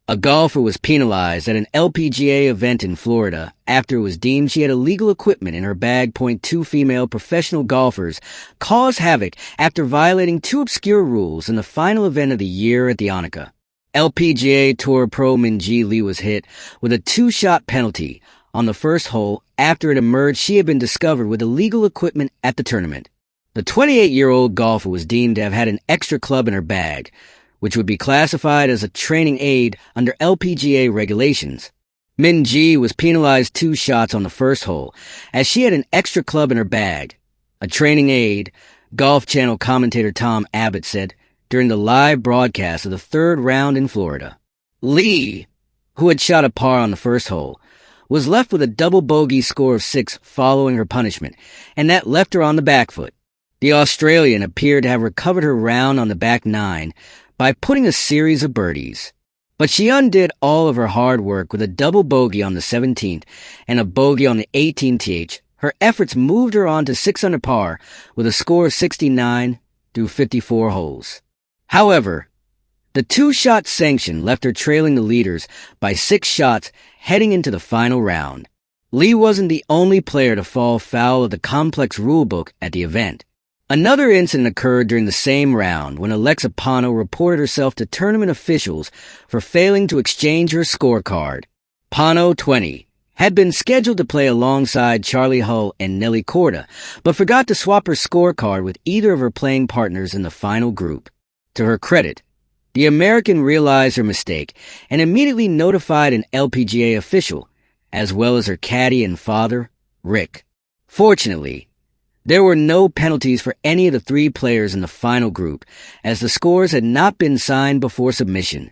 A golfer was penalized at an LPGA event in Florida after it was deemed she had illegal equipment in her bag. Two female professional golfers caused havoc after violating two obscure rules in the final event of the year at the Annika. LPGA Tour pro Min Ji Lee was hit with a two-shot penalty on the first hole after it emerged she had been discovered with illegal equipment at the tournament. The 28-year-old golfer was deemed to have had an extra club in her bag, which would be classified as a training aid under LPGA regulations. Min Ji was penalized 2 shots on the first hole, as she had an extra club in her bag. A training aid, Golf Channel commentator Tom Abbott said during the live broadcast of the third round in Florida. Lee, who had shot a par on the first hole, was left with a double bogey score of 6 following her punishment, and that left her on the back foot. The Australian appeared to have recovered her round on the back 9 by putting a series of birdies. But she undid all of her hard work with a double bogey on the 17th and a bogey on the 18th. Her efforts moved her on to 6 under par with a score of 69 through 54 holes. However, the 2-shot sanction left her trailing the leaders by 6 shots heading into the final round. Lee wasn't the only player to fall foul of the complex rulebook at the event. Another incident occurred during the same round when Alexa Pano reported herself to tournament officials for failing to exchange her scorecard. Pano, 20, had been scheduled to play alongside Charlie Hull and Nelly Korda, but forgot to swap her scorecard with either of her playing partners in the final group. To her credit, the American realized her mistake and immediately notified an LPGA official, as well as her caddy and father, Rick. Fortunately, there were no penalties for any of the 3 players in the final group, as the scores had not been signed before submission.